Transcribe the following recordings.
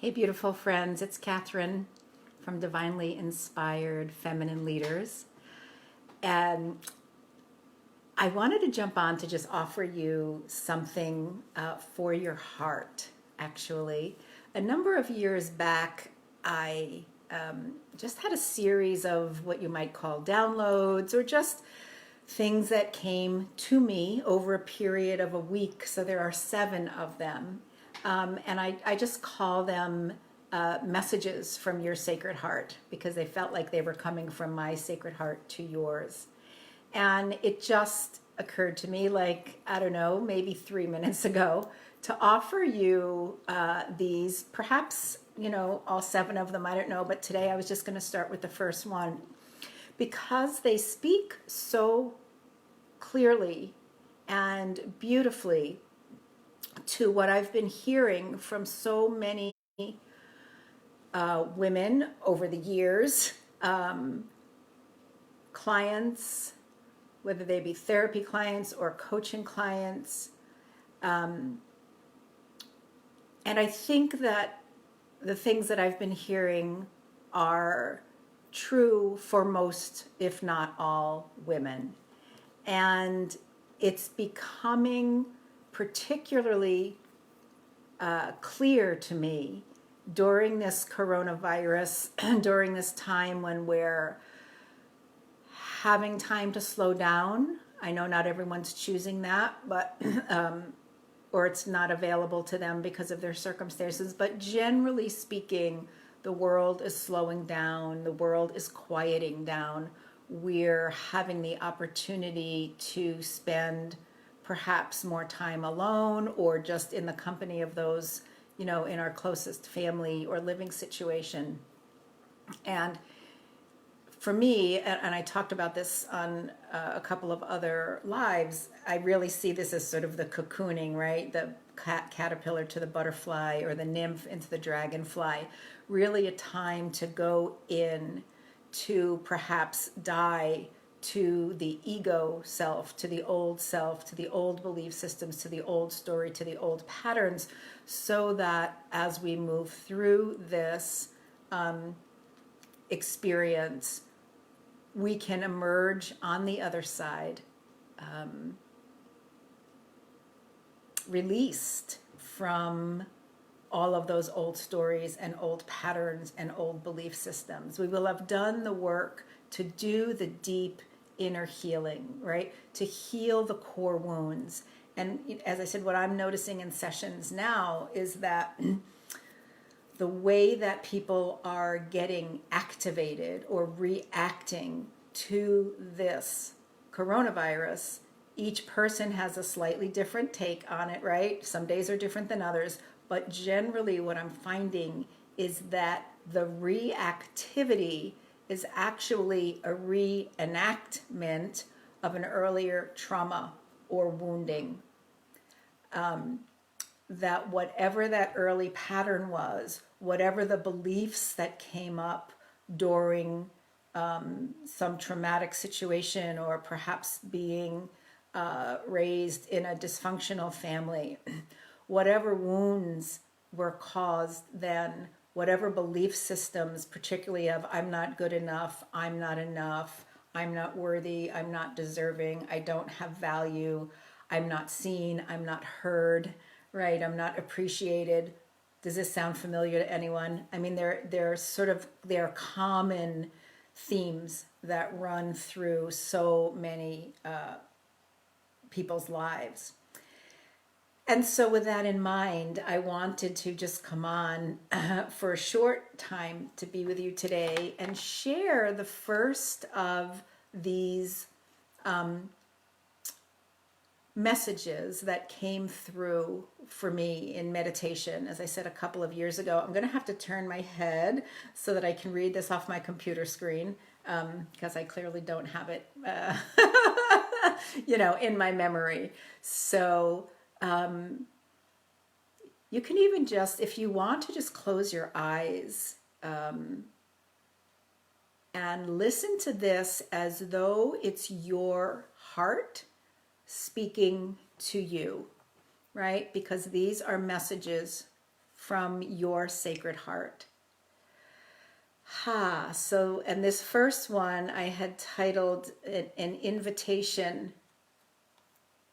Hey, beautiful friends, it's Catherine from Divinely Inspired Feminine Leaders. And I wanted to jump on to just offer you something for your heart, actually. A number of years back, I just had a series of what you might call downloads or just things that came to me over a period of a week. So there are 7 of them. And I just call them messages from your sacred heart because they felt like they were coming from my sacred heart to yours. And it just occurred to me, like, I don't know, maybe 3 minutes ago, to offer you these, perhaps, all 7 of them, I don't know, but today I was just going to start with the first one because they speak so clearly and beautifully to what I've been hearing from so many women over the years, clients, whether they be therapy clients or coaching clients. And I think that the things that I've been hearing are true for most, if not all, women. And it's becoming particularly clear to me during this coronavirus, during this time when we're having time to slow down. I know not everyone's choosing that, but or it's not available to them because of their circumstances. But generally speaking, the world is slowing down. The world is quieting down. We're having the opportunity to spend perhaps more time alone or just in the company of those, in our closest family or living situation. And for me, and I talked about this on a couple of other lives, I really see this as sort of the cocooning, right? The caterpillar to the butterfly or the nymph into the dragonfly. Really a time to go in to perhaps die to the ego self, to the old belief systems, to the old story, to the old patterns, so that as we move through this experience, we can emerge on the other side released from all of those old stories and old patterns and old belief systems. We will have done the work to do the deep inner healing, right? To heal the core wounds. And as I said, what I'm noticing in sessions now is that the way that people are getting activated or reacting to this coronavirus, each person has a slightly different take on it, right? Some days are different than others, but generally what I'm finding is that the reactivity is actually a reenactment of an earlier trauma or wounding. That whatever that early pattern was, whatever the beliefs that came up during some traumatic situation or perhaps being raised in a dysfunctional family, whatever wounds were caused then, whatever belief systems, particularly of I'm not good enough, I'm not worthy, I'm not deserving, I don't have value, I'm not seen, I'm not heard, right? I'm not appreciated. Does this sound familiar to anyone? I mean, they're common themes that run through so many people's lives. And so with that in mind, I wanted to just come on for a short time to be with you today and share the first of these messages that came through for me in meditation. As I said a couple of years ago, I'm going to have to turn my head so that I can read this off my computer screen because I clearly don't have it, in my memory. So you can even just, if you want to just close your eyes and listen to this as though it's your heart speaking to you, right? Because these are messages from your sacred heart. So, and this first one I had titled an invitation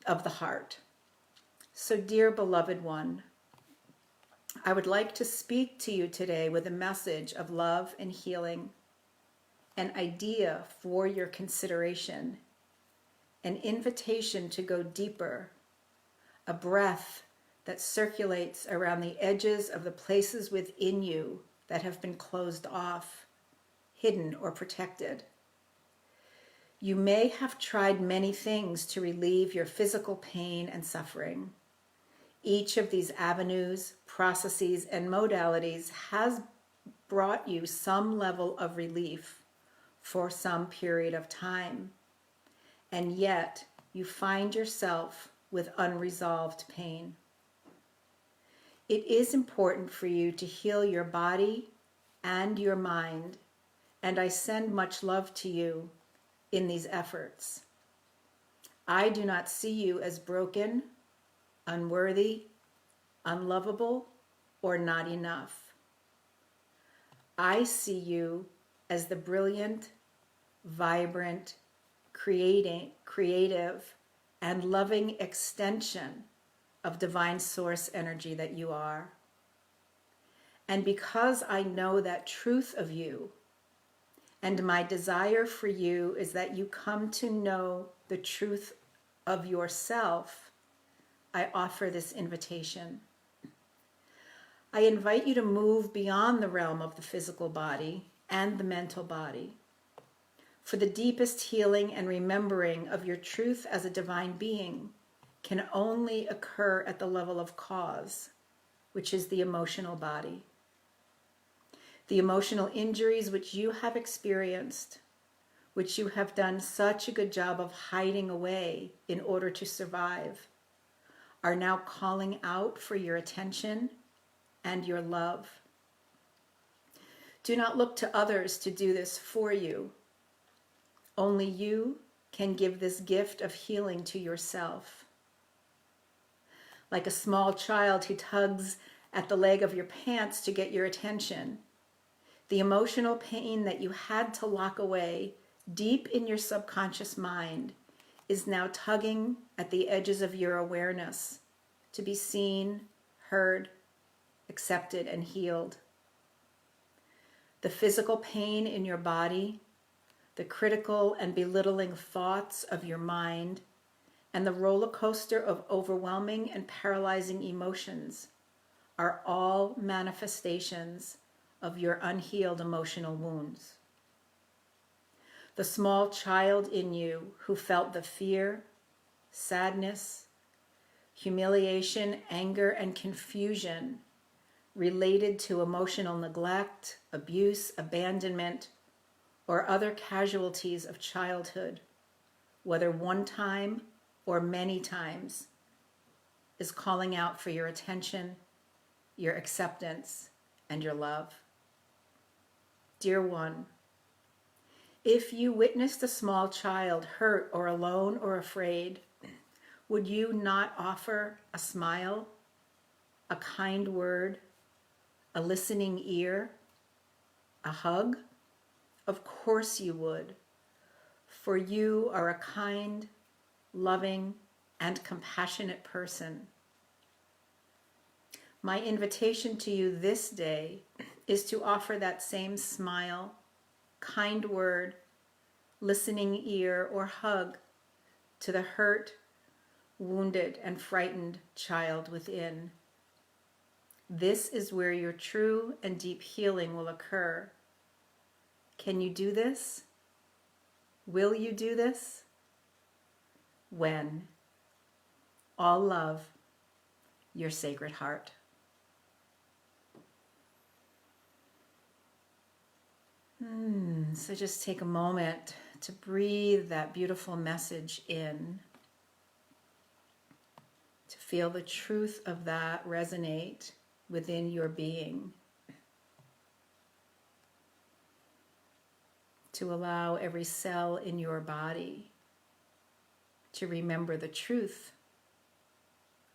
of the heart. So, dear beloved one, I would like to speak to you today with a message of love and healing, an idea for your consideration, an invitation to go deeper, a breath that circulates around the edges of the places within you that have been closed off, hidden, or protected. You may have tried many things to relieve your physical pain and suffering. Each of these avenues, processes, and modalities has brought you some level of relief for some period of time. And yet, you find yourself with unresolved pain. It is important for you to heal your body and your mind, and I send much love to you in these efforts. I do not see you as broken, unworthy, unlovable, or not enough. I see you as the brilliant, vibrant, creative, and loving extension of divine source energy that you are. And because I know that truth of you, and my desire for you is that you come to know the truth of yourself, I offer this invitation. I invite you to move beyond the realm of the physical body and the mental body. For the deepest healing and remembering of your truth as a divine being can only occur at the level of cause, which is the emotional body. The emotional injuries which you have experienced, which you have done such a good job of hiding away in order to survive, are now calling out for your attention and your love. Do not look to others to do this for you. Only you can give this gift of healing to yourself. Like a small child who tugs at the leg of your pants to get your attention, the emotional pain that you had to lock away deep in your subconscious mind is now tugging at the edges of your awareness to be seen, heard, accepted, and healed. The physical pain in your body, the critical and belittling thoughts of your mind, and the roller coaster of overwhelming and paralyzing emotions are all manifestations of your unhealed emotional wounds. The small child in you who felt the fear, sadness, humiliation, anger, and confusion related to emotional neglect, abuse, abandonment, or other casualties of childhood, whether one time or many times, is calling out for your attention, your acceptance, and your love. Dear one, if you witnessed a small child hurt or alone or afraid, would you not offer a smile, a kind word, a listening ear, a hug? Of course you would, for you are a kind, loving, and compassionate person. My invitation to you this day is to offer that same smile, kind word, listening ear, or hug to the hurt, wounded, and frightened child within. This is where your true and deep healing will occur. Can you do this? Will you do this? When? All love, your Sacred Heart. So just take a moment to breathe that beautiful message in, to feel the truth of that resonate within your being, to allow every cell in your body to remember the truth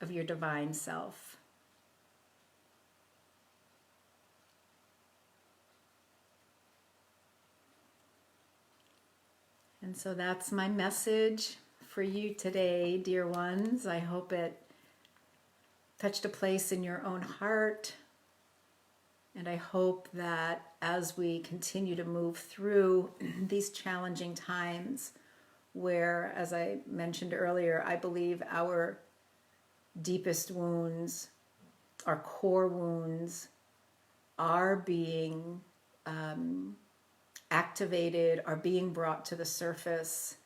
of your divine self. And so that's my message for you today, dear ones. I hope it touched a place in your own heart. And I hope that as we continue to move through these challenging times, where, as I mentioned earlier, I believe our deepest wounds, our core wounds, are being activated, are being brought to the surface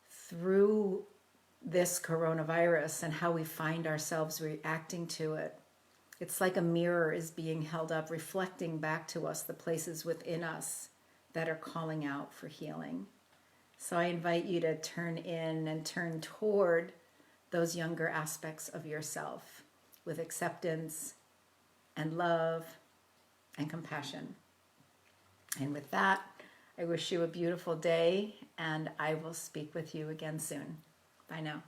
through this coronavirus and how we find ourselves reacting to it. It's like a mirror is being held up, reflecting back to us the places within us that are calling out for healing. So I invite you to turn in and turn toward those younger aspects of yourself with acceptance and love and compassion. And with that, I wish you a beautiful day, and I will speak with you again soon. Bye now.